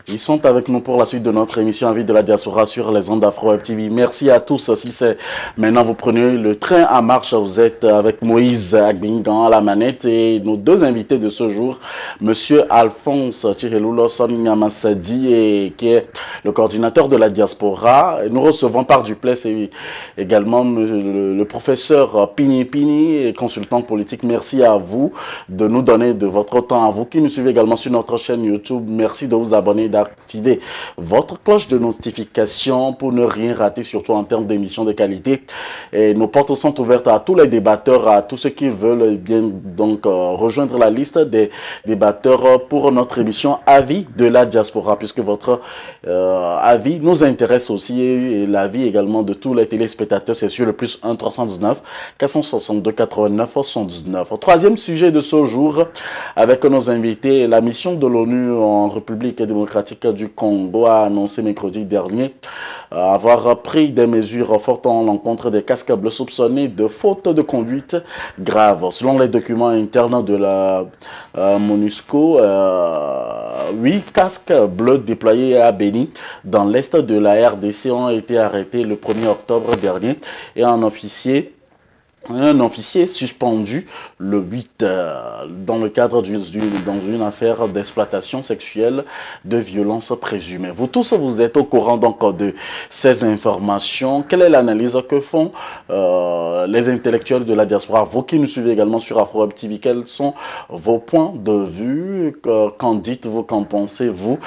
Ils sont avec nous pour la suite de notre émission Avis de la diaspora sur les ondes d'Afro Web TV. Merci à tous. Si c'est maintenant vous prenez le train en marche, vous êtes avec Moïse Agbingan à la manette et nos deux invités de ce jour, Monsieur Alphonse Chireloulo Sonyamassadi, qui est le coordinateur de la diaspora. Nous recevons par duplex et également le professeur Pini Pini, consultant politique. Merci à vous de nous donner de votre temps. À vous qui nous suivez également sur notre chaîne YouTube, merci de vous abonner, d'activer votre cloche de notification pour ne rien rater, surtout en termes d'émissions de qualité. Et nos portes sont ouvertes à tous les débatteurs, à tous ceux qui veulent bien donc rejoindre la liste des débatteurs pour notre émission Avis de la diaspora, puisque votre avis nous intéresse aussi et l'avis également de tous les téléspectateurs. C'est sur le plus 1 319 462 89 79. Troisième sujet de ce jour avec nos invités, la mission de l'ONU en République démocratique du Congo a annoncé mercredi dernier avoir pris des mesures fortes en l'encontre des casques bleus soupçonnés de faute de conduite grave. Selon les documents internes de la MONUSCO, 8 casques bleus déployés à Béni dans l'est de la RDC ont été arrêtés le 1er octobre dernier et un officier suspendu le 8 dans le cadre dans une affaire d'exploitation sexuelle de violence présumée. Vous tous, vous êtes au courant donc de ces informations. Quelle est l'analyse que font les intellectuels de la diaspora? Vous qui nous suivez également sur Afro Web TV, quels sont vos points de vue? Qu'en dites-vous? Qu'en pensez-vous?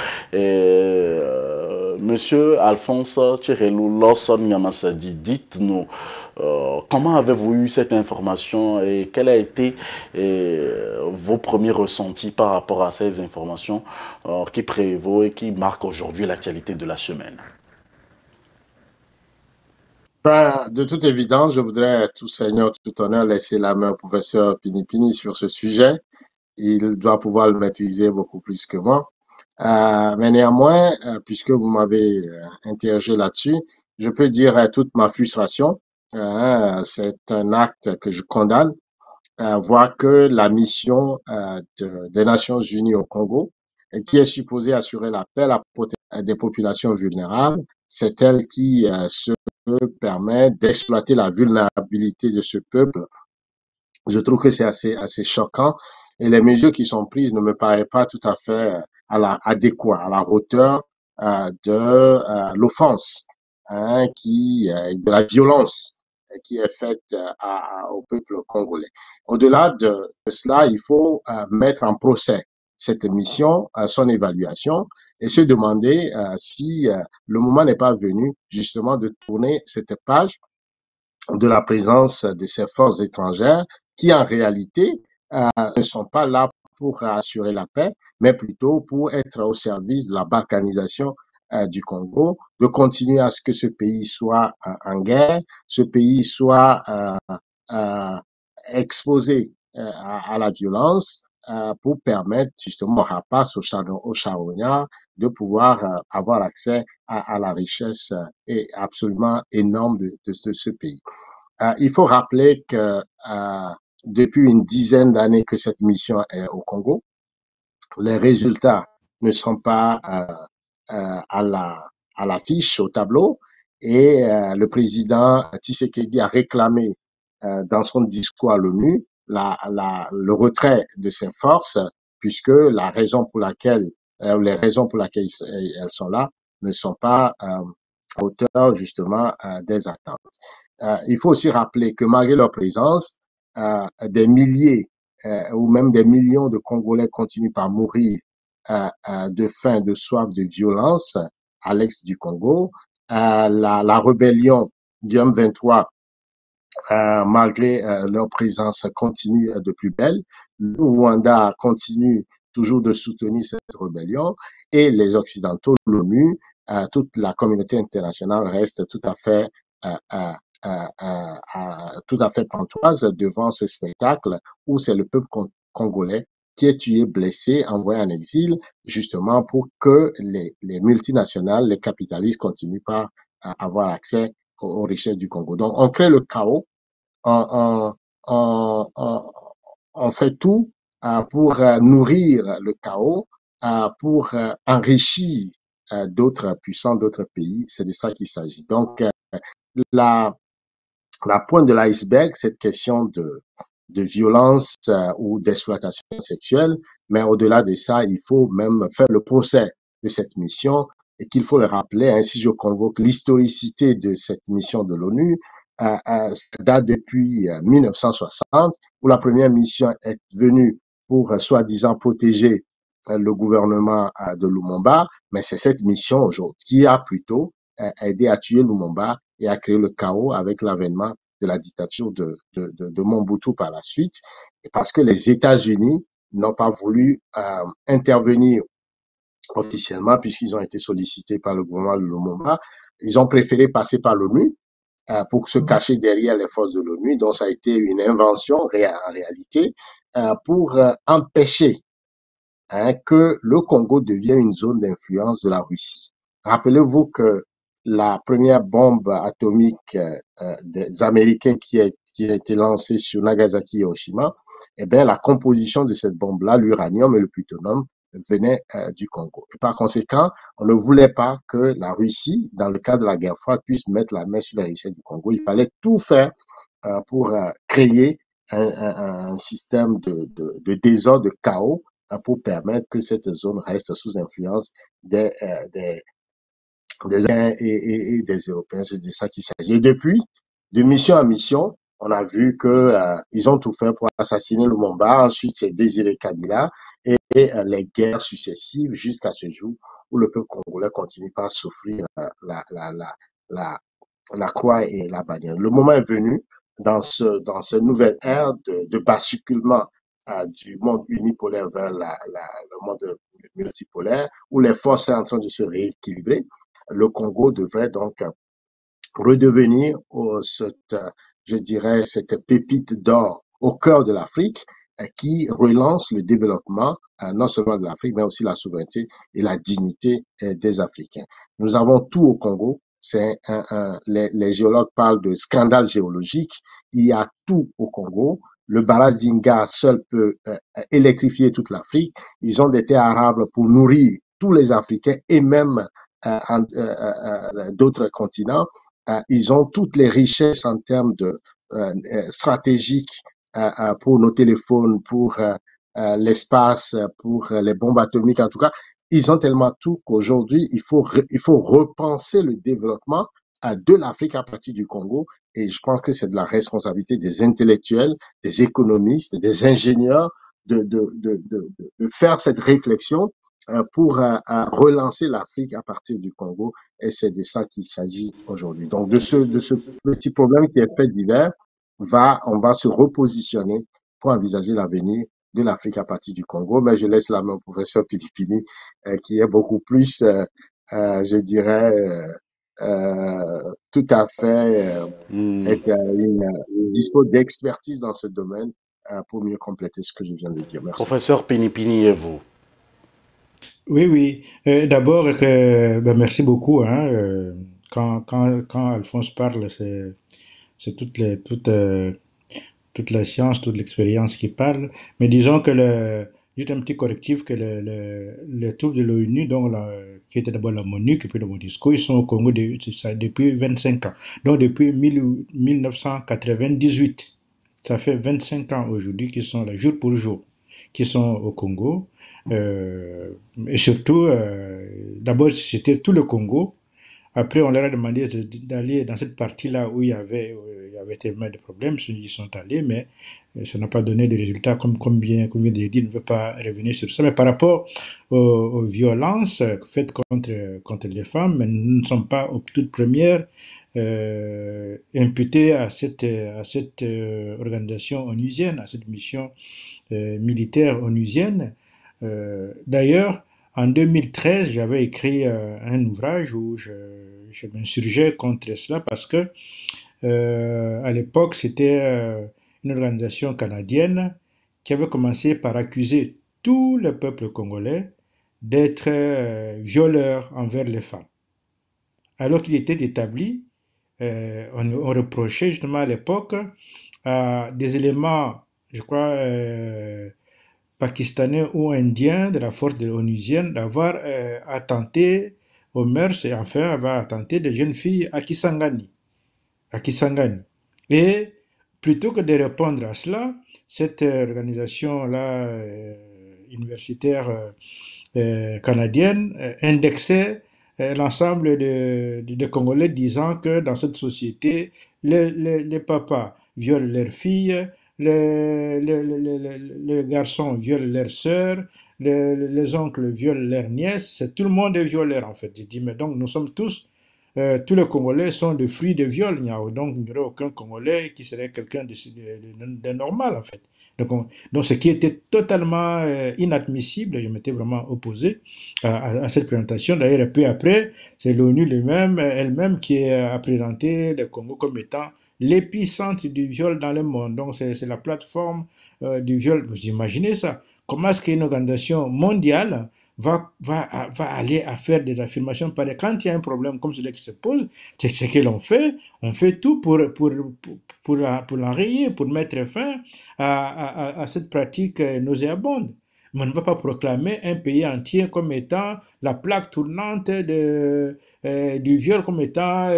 Monsieur Alphonse Tchirelou Lawson Yamassadi, dites-nous comment avez-vous eu cette information et quels a été vos premiers ressentis par rapport à ces informations qui prévaut et qui marquent aujourd'hui l'actualité de la semaine? De toute évidence, je voudrais, tout seigneur, tout honneur, laisser la main au professeur Pinipini sur ce sujet. Il doit pouvoir le maîtriser beaucoup plus que moi. Mais néanmoins, puisque vous m'avez interrogé là-dessus, je peux dire toute ma frustration. C'est un acte que je condamne, voir que la mission des Nations Unies au Congo, qui est supposée assurer la paix, la protection des populations vulnérables, c'est elle qui se permet d'exploiter la vulnérabilité de ce peuple. Je trouve que c'est assez choquant et les mesures qui sont prises ne me paraissent pas tout à fait adéquates, à la hauteur de l'offense, de la violence qui est faite au peuple congolais. Au-delà de cela, il faut mettre en procès cette mission, son évaluation, et se demander si le moment n'est pas venu justement de tourner cette page de la présence de ces forces étrangères qui en réalité ne sont pas là pour assurer la paix, mais plutôt pour être au service de la balkanisation du Congo, de continuer à ce que ce pays soit en guerre, ce pays soit exposé à la violence pour permettre justement aux rapaces, aux charognards de pouvoir avoir accès à la richesse absolument énorme de ce pays. Il faut rappeler que depuis une dizaine d'années que cette mission est au Congo, les résultats ne sont pas à l'affiche, au tableau, et le président Tshisekedi a réclamé dans son discours à l'ONU le retrait de ses forces, puisque la raison pour laquelle, les raisons pour lesquelles elles sont là ne sont pas à hauteur justement des attentes. Il faut aussi rappeler que malgré leur présence, des milliers ou même des millions de Congolais continuent par mourir de faim, de soif, de violence à l'est du Congo. La rébellion du M23, malgré leur présence, continue de plus belle. Le Rwanda continue toujours de soutenir cette rébellion et les Occidentaux, l'ONU, toute la communauté internationale reste tout à fait pantoise devant ce spectacle où c'est le peuple congolais qui est tué, blessé, envoyé en exil, justement pour que les multinationales, les capitalistes continuent pas à avoir accès aux richesses du Congo. Donc, on crée le chaos, on, on, on, on fait tout pour nourrir le chaos pour enrichir d'autres puissants, d'autres pays. C'est de ça qu'il s'agit. Donc, la, la pointe de l'iceberg, cette question de violence ou d'exploitation sexuelle, mais au-delà de ça, il faut même faire le procès de cette mission et qu'il faut le rappeler. Ainsi, je convoque l'historicité de cette mission de l'ONU. Ça date depuis 1960, où la première mission est venue pour soi-disant protéger le gouvernement de Lumumba, mais c'est cette mission aujourd'hui qui a plutôt aidé à tuer Lumumba et à créer le chaos avec l'avènement de la dictature de Mobutu par la suite, parce que les États-Unis n'ont pas voulu intervenir officiellement puisqu'ils ont été sollicités par le gouvernement de Lumumba. Ils ont préféré passer par l'ONU pour se cacher derrière les forces de l'ONU. Donc, ça a été une invention en réalité pour empêcher que le Congo devienne une zone d'influence de la Russie. Rappelez-vous que la première bombe atomique des Américains qui a été lancée sur Nagasaki et Hiroshima, eh bien, la composition de cette bombe-là, l'uranium et le plutonium, venait du Congo. Et par conséquent, on ne voulait pas que la Russie, dans le cadre de la guerre froide, puisse mettre la main sur les richesses du Congo. Il fallait tout faire pour créer un système de désordre, de chaos, pour permettre que cette zone reste sous influence des Américains et des Européens. C'est de ça qu'il s'agit. Et depuis, de mission en mission, on a vu que ils ont tout fait pour assassiner Lumumba. Ensuite, c'est Désiré Kabila et les guerres successives jusqu'à ce jour où le peuple congolais continue par souffrir la, la croix et la bannière. Le moment est venu dans cette nouvelle ère de basculement du monde unipolaire vers le monde multipolaire, où les forces sont en train de se rééquilibrer. Le Congo devrait donc redevenir je dirais, cette pépite d'or au cœur de l'Afrique qui relance le développement non seulement de l'Afrique, mais aussi la souveraineté et la dignité des Africains. Nous avons tout au Congo. Les géologues parlent de scandale géologique. Il y a tout au Congo. Le barrage d'Inga seul peut électrifier toute l'Afrique. Ils ont des terres arables pour nourrir tous les Africains et même d'autres continents. Ils ont toutes les richesses en termes de stratégiques pour nos téléphones, pour l'espace, pour les bombes atomiques. En tout cas, ils ont tellement tout qu'aujourd'hui, il faut repenser le développement de l'Afrique à partir du Congo. Et je pense que c'est de la responsabilité des intellectuels, des économistes, des ingénieurs de faire cette réflexion pour relancer l'Afrique à partir du Congo. Et c'est de ça qu'il s'agit aujourd'hui. Donc, de ce petit problème qui est fait divers, on va se repositionner pour envisager l'avenir de l'Afrique à partir du Congo. Mais je laisse la main au professeur Pilipini, qui est beaucoup plus, je dirais, tout à fait être une dispo d'expertise dans ce domaine pour mieux compléter ce que je viens de dire. Merci. Professeur Pinipini et vous. Oui, oui. D'abord, ben, merci beaucoup. Hein, quand Alphonse parle, c'est toute la science, toute l'expérience qui parle. Mais disons que juste un petit correctif, que les troupes de l'ONU, donc qui étaient d'abord la MONUC et puis le MONUSCO, ils sont au Congo depuis 25 ans. Donc depuis 1998. Ça fait 25 ans aujourd'hui qu'ils sont là, jour pour jour, qu'ils sont au Congo. Euh, et surtout, d'abord, c'était tout le Congo. Après, on leur a demandé d'aller dans cette partie-là où il y avait tellement de problèmes. Ils sont allés, mais ça n'a pas donné de résultats comme vient de le dire. Je ne veux pas revenir sur ça. Mais par rapport aux violences faites contre les femmes, nous ne sommes pas aux toutes premières imputés à cette organisation onusienne, à cette mission militaire onusienne. D'ailleurs, en 2013, j'avais écrit un ouvrage où je m'insurgeais contre cela parce que à l'époque, c'était une organisation canadienne qui avait commencé par accuser tout le peuple congolais d'être violeur envers les femmes. Alors qu'il était établi, on reprochait justement à l'époque des éléments, je crois, Pakistanais ou Indiens de la force onusienne d'avoir attenté aux mœurs et enfin avoir attenté des jeunes filles à Kisangani. À Kisangani. Et plutôt que de répondre à cela, cette organisation-là universitaire canadienne indexait l'ensemble des Congolais disant que dans cette société, les papas violent leurs filles, les garçons violent leurs sœurs, les oncles violent leurs nièces, tout le monde est violeur en fait. J'ai dit, mais donc nous sommes tous les Congolais sont des fruits de viol. Donc il n'y aurait aucun Congolais qui serait quelqu'un de normal en fait. Donc ce qui était totalement inadmissible, je m'étais vraiment opposé à cette présentation. D'ailleurs, peu après, c'est l'ONU elle-même qui a présenté le Congo comme étant l'épicentre du viol dans le monde. Donc c'est la plateforme du viol. Vous imaginez ça? Comment est-ce qu'une organisation mondiale va aller à faire des affirmations pareilles? Quand il y a un problème comme celui qui se pose, c'est ce que l'on fait. On fait tout pour l'enrayer, pour mettre fin à cette pratique nauséabonde. Mais on ne va pas proclamer un pays entier comme étant la plaque tournante du viol, comme étant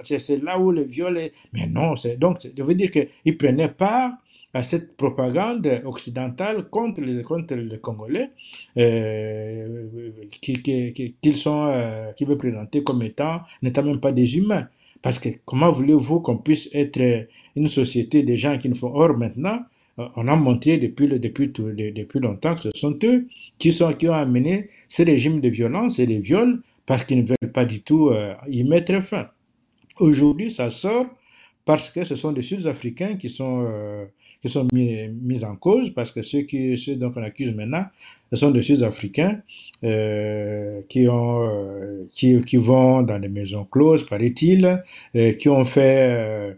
c'est là où le viol est. Mais non, donc ça veut dire qu'ils prenaient part à cette propagande occidentale contre les Congolais qui veut présenter comme étant, n'étant même pas des humains. Parce que comment voulez-vous qu'on puisse être une société des gens qui nous font... Or, maintenant, on a montré depuis longtemps que ce sont eux qui ont amené ces régimes de violence et de viol parce qu'ils ne veulent pas du tout y mettre fin. Aujourd'hui, ça sort parce que ce sont des Sud-Africains qui sont mis en cause, parce que ceux dont on accuse maintenant, ce sont des Sud-Africains qui vont dans des maisons closes, paraît-il, qui ont fait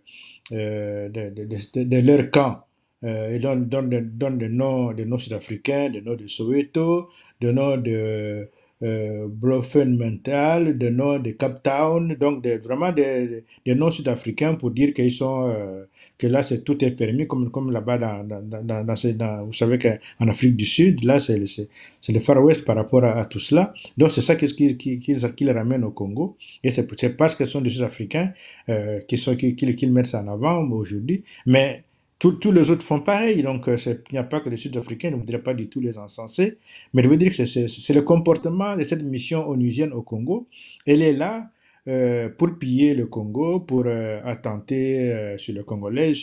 de leur camp. Ils donnent des noms sud-africains, des noms de Soweto, des noms de Bloemfontein, des noms de Cape Town, donc vraiment des noms sud-africains pour dire qu'ils sont que là tout est permis comme là-bas vous savez qu'en Afrique du Sud là c'est le Far West par rapport à tout cela. Donc c'est ça qui les ramène au Congo, et c'est parce que ce sont des Sud-Africains qu'ils mettent ça en avant aujourd'hui, mais tous les autres font pareil, donc il n'y a pas que les Sud-Africains, je ne voudrais pas du tout les encenser, mais je veux dire que c'est le comportement de cette mission onusienne au Congo. Elle est là pour piller le Congo, pour attenter sur le Congolais,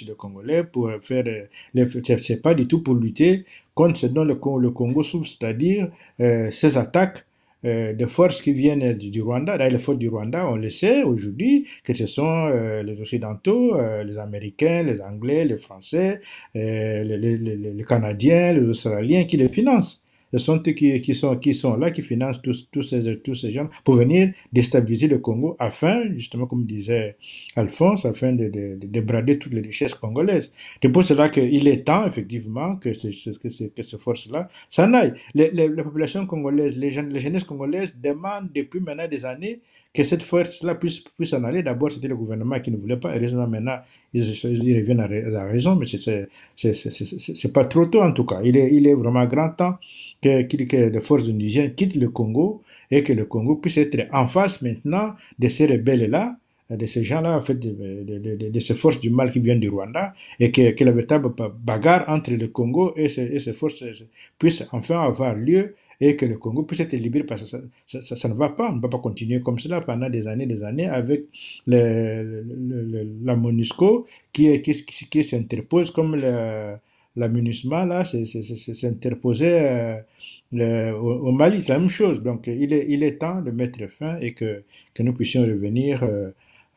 pour faire... c'est pas du tout pour lutter contre ce dont le Congo souffre, c'est-à-dire ces attaques de forces qui viennent du Rwanda. Là, les forces du Rwanda, on le sait aujourd'hui, que ce sont les Occidentaux, les Américains, les Anglais, les Français, les Canadiens, les Australiens qui les financent. Ce sont eux qui sont là, qui financent tous ces gens pour venir déstabiliser le Congo afin, justement, comme disait Alphonse, afin de brader toutes les richesses congolaises. C'est pour cela qu'il est temps, effectivement, que ces forces-là s'en aillent. La population congolaise, les jeunesses congolaises demandent depuis maintenant des années que cette force-là puisse s'en aller. D'abord, c'était le gouvernement qui ne voulait pas. Heureusement, maintenant, ils reviennent à la raison, mais c'est pas trop tôt en tout cas. Il est vraiment grand temps que les forces onusiennes quittent le Congo et que le Congo puisse être en face maintenant de ces rebelles-là, de ces gens-là, en fait, de ces forces du mal qui viennent du Rwanda, et que la véritable bagarre entre le Congo et ces forces puisse enfin avoir lieu, et que le Congo puisse être libéré, parce que ça ne va pas. On ne peut pas continuer comme cela pendant des années avec la MONUSCO qui s'interpose comme la MINUSMA, là, s'interposait au Mali, c'est la même chose. Donc, il est temps de mettre fin et que nous puissions revenir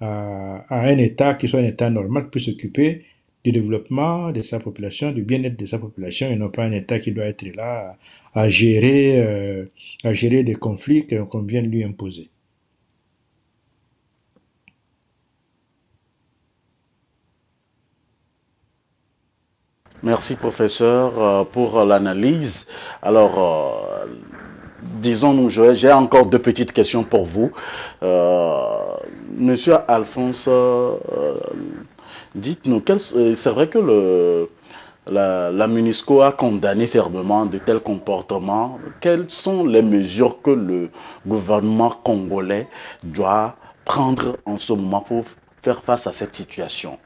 à un État qui soit un État normal, qui puisse s'occuper du développement de sa population, du bien-être de sa population, et non pas un État qui doit être là à gérer des conflits qu'on vient de lui imposer. Merci, professeur, pour l'analyse. Alors, disons-nous, j'ai encore deux petites questions pour vous. Monsieur Alphonse, dites-nous, c'est vrai que la MONUSCO a condamné fermement de tels comportements. Quelles sont les mesures que le gouvernement congolais doit prendre en ce moment pour faire face à cette situation?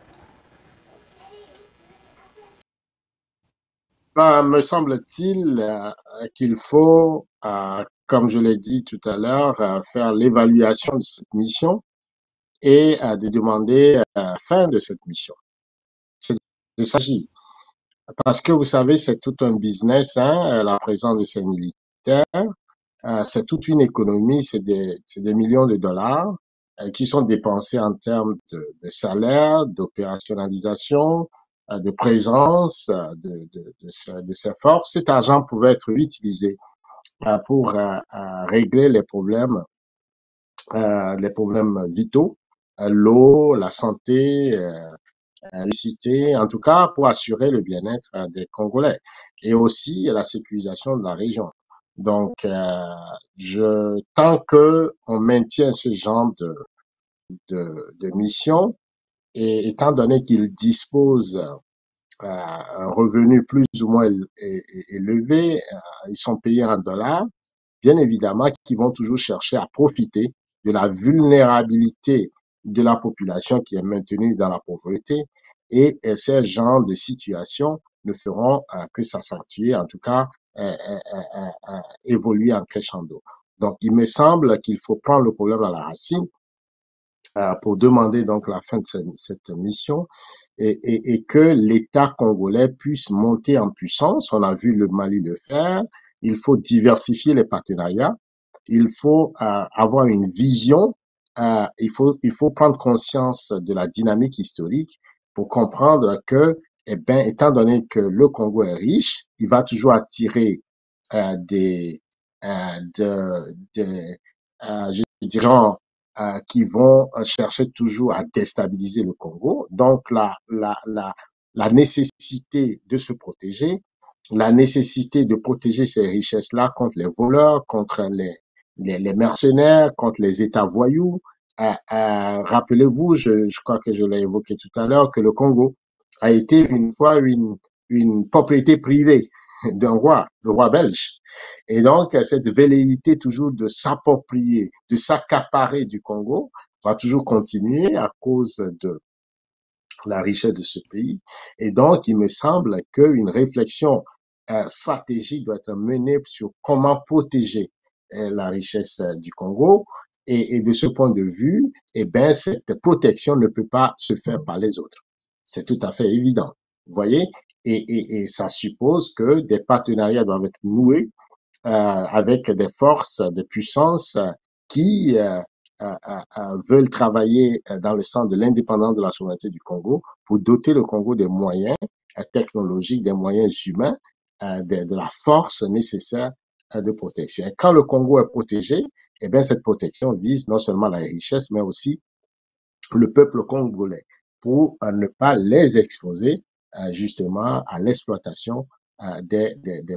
Ben, me semble-t-il qu'il faut, comme je l'ai dit tout à l'heure, faire l'évaluation de cette mission et de demander la fin de cette mission. C'est de ça qu'il s'agit. Parce que vous savez, c'est tout un business, hein, la présence de ces militaires. C'est toute une économie, c'est des millions de dollars qui sont dépensés en termes de salaire, d'opérationnalisation, de présence de ces forces. Cet argent pouvait être utilisé pour régler les problèmes vitaux, l'eau, la santé, cité, en tout cas pour assurer le bien-être des Congolais et aussi la sécurisation de la région. Donc, tant que on maintient ce genre de mission, et étant donné qu'ils disposent un revenu plus ou moins élevé, ils sont payés en dollars, bien évidemment qu'ils vont toujours chercher à profiter de la vulnérabilité de la population qui est maintenue dans la pauvreté et ces genres de situations ne feront que s'accentuer, en tout cas évoluer en crescendo. Donc, il me semble qu'il faut prendre le problème à la racine pour demander donc la fin de cette mission et que l'État congolais puisse monter en puissance. On a vu le Mali le faire. Il faut diversifier les partenariats. Il faut avoir une vision. Il faut prendre conscience de la dynamique historique pour comprendre que, eh ben, étant donné que le Congo est riche, il va toujours attirer des, je dirais, qui vont chercher toujours à déstabiliser le Congo. Donc, la nécessité de se protéger, la nécessité de protéger ces richesses-là contre les voleurs, contre les mercenaires, contre les États voyous. Rappelez-vous, je crois que je l'ai évoqué tout à l'heure, que le Congo a été une fois une propriété privée d'un roi, le roi belge. Et donc, cette velléité toujours de s'approprier, de s'accaparer du Congo va toujours continuer à cause de la richesse de ce pays. Et donc, il me semble qu'une réflexion stratégique doit être menée sur comment protéger la richesse du Congo. Et de ce point de vue, eh ben, cette protection ne peut pas se faire par les autres. C'est tout à fait évident. Vous voyez? Et ça suppose que des partenariats doivent être noués avec des forces, des puissances qui veulent travailler dans le sens de l'indépendance de la souveraineté du Congo pour doter le Congo des moyens technologiques, des moyens humains, de la force nécessaire de protection. Et quand le Congo est protégé, eh bien, cette protection vise non seulement la richesse, mais aussi le peuple congolais pour ne pas les exposer justement à l'exploitation des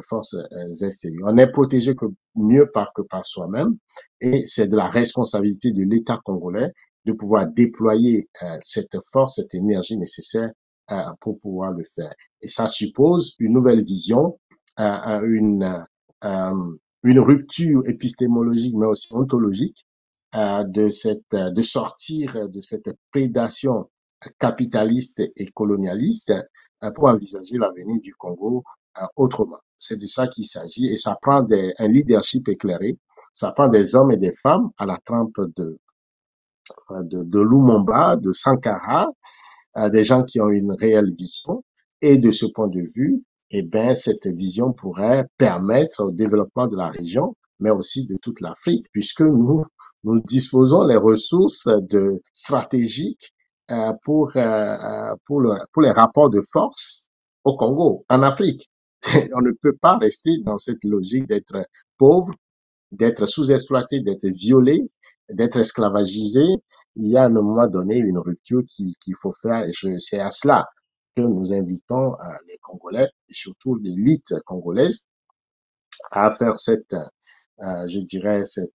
forces extérieures. On est protégé que mieux que par soi-même et c'est de la responsabilité de l'État congolais de pouvoir déployer cette force, cette énergie nécessaire pour pouvoir le faire. Et ça suppose une nouvelle vision, une rupture épistémologique mais aussi ontologique de sortir de cette prédation capitaliste et colonialiste pour envisager l'avenir du Congo autrement. C'est de ça qu'il s'agit et ça prend un leadership éclairé, ça prend des hommes et des femmes à la trempe de Lumumba, de Sankara, des gens qui ont une réelle vision. Et de ce point de vue, eh ben, cette vision pourrait permettre au développement de la région, mais aussi de toute l'Afrique, puisque nous disposons les ressources stratégiques pour les rapports de force au Congo, en Afrique. On ne peut pas rester dans cette logique d'être pauvre, d'être sous-exploité, d'être violé, d'être esclavagisé. Il y a à un moment donné une rupture qu'il faut faire et c'est à cela que nous invitons les Congolais et surtout l'élite congolaise à faire je dirais, cette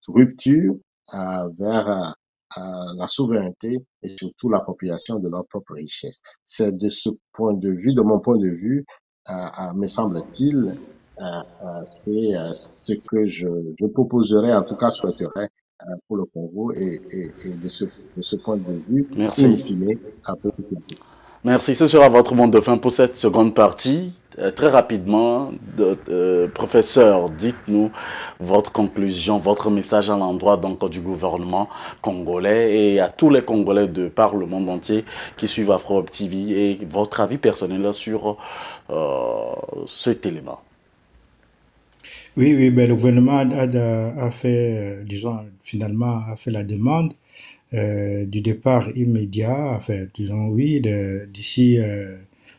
rupture vers la souveraineté et surtout l'appropriation de leur propre richesse. C'est de ce point de vue, de mon point de vue, me semble-t-il, c'est ce que je proposerais, en tout cas souhaiterais pour le Congo et de ce point de vue, in Merci. fine, un peu tout il faut. Merci. Ce sera votre mot de fin pour cette seconde partie. Très rapidement, professeur, dites-nous votre conclusion, votre message à l'endroit donc du gouvernement congolais et à tous les Congolais de par le monde entier qui suivent Afro TV et votre avis personnel sur cet élément. Oui, oui, ben, le gouvernement a fait, disons, finalement, a fait la demande du départ immédiat, enfin, disons, oui, d'ici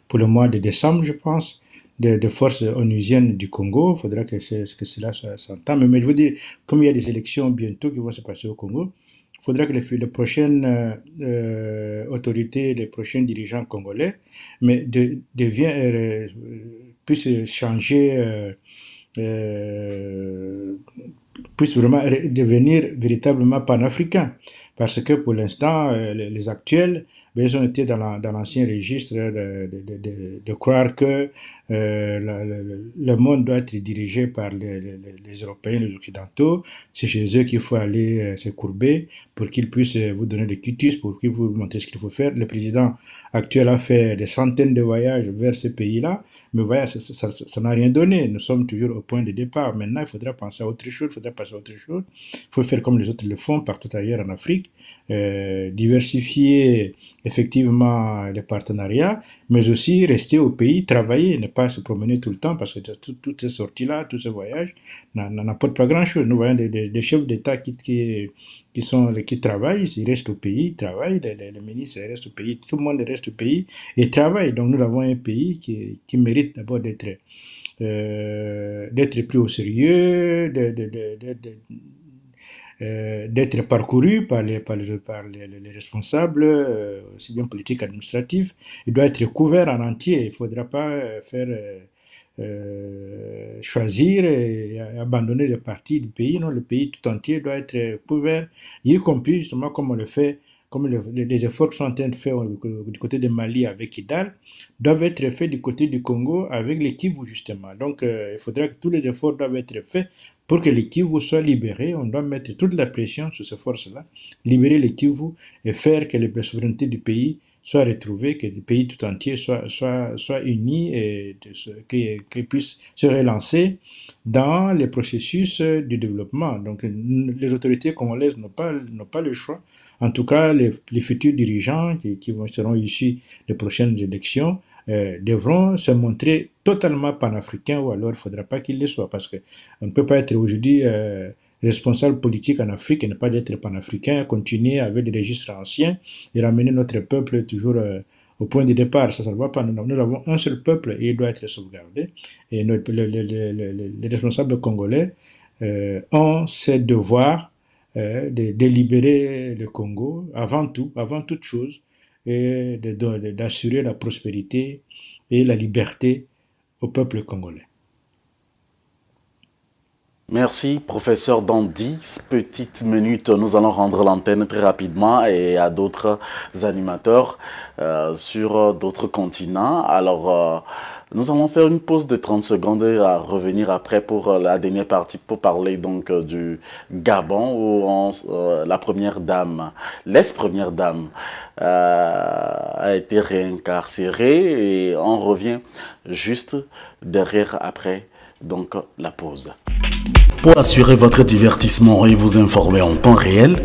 pour le mois de décembre, je pense, de forces onusiennes du Congo. Il faudra que cela s'entame. Mais je veux dire, comme il y a des élections bientôt qui vont se passer au Congo, il faudra que les prochaines autorités, les prochains dirigeants congolais puissent changer. Euh, Puissent vraiment devenir véritablement panafricains. Parce que pour l'instant, les actuels, ben, ils ont été dans l'ancien registre de croire que le monde doit être dirigé par les Européens, les Occidentaux. C'est chez eux qu'il faut aller se courber pour qu'ils puissent vous donner des quitus, pour qu'ils vous montrent ce qu'il faut faire. Le président actuel a fait des centaines de voyages vers ces pays-là, mais voilà, ça n'a rien donné. Nous sommes toujours au point de départ. Maintenant, il faudra penser à autre chose, il faudra passer à autre chose. Il faut faire comme les autres le font partout ailleurs en Afrique, diversifier effectivement les partenariats, mais aussi rester au pays, travailler, ne pas se promener tout le temps, parce que toutes ces sorties-là, tous ces voyages n'apportent pas grand-chose. Nous voyons des chefs d'État qui travaillent, ils restent au pays, ils travaillent, les ministres restent au pays, tout le monde reste au pays et travaille. Donc nous avons un pays qui mérite d'abord d'être pris au sérieux, d'être parcouru par les responsables, aussi bien politiques qu'administratifs. Il doit être couvert en entier. Il ne faudra pas faire choisir et abandonner les parties du pays. Non, le pays tout entier doit être couvert, y compris justement comme on le fait, comme les efforts qui sont en train de faire du côté de Mali avec Kidal, doivent être faits du côté du Congo avec les Kivu justement. Donc il faudra que tous les efforts doivent être faits pour que les Kivu soient libérés. On doit mettre toute la pression sur ces forces-là, libérer les Kivu et faire que la souveraineté du pays soit retrouvée, que le pays tout entier soit uni et qu'il puisse se relancer dans les processus du développement. Donc les autorités congolaises n'ont pas le choix. En tout cas, les futurs dirigeants qui seront issus des prochaines élections devront se montrer totalement panafricains, ou alors il ne faudra pas qu'ils le soient, parce qu'on ne peut pas être aujourd'hui responsable politique en Afrique et ne pas être panafricain, continuer avec des registres anciens et ramener notre peuple toujours au point de départ. Ça ne va pas. Nous avons un seul peuple et il doit être sauvegardé. Et les responsables congolais ont ce devoir de libérer le Congo avant toute chose, et d'assurer la prospérité et la liberté au peuple congolais. Merci, professeur. Dans 10 petites minutes, nous allons rendre l'antenne très rapidement et à d'autres animateurs sur d'autres continents. Alors, nous allons faire une pause de 30 secondes et à revenir après pour la dernière partie pour parler donc du Gabon où la première dame, l'ex-première dame, a été réincarcérée et on revient juste derrière après donc la pause. Pour assurer votre divertissement et vous informer en temps réel,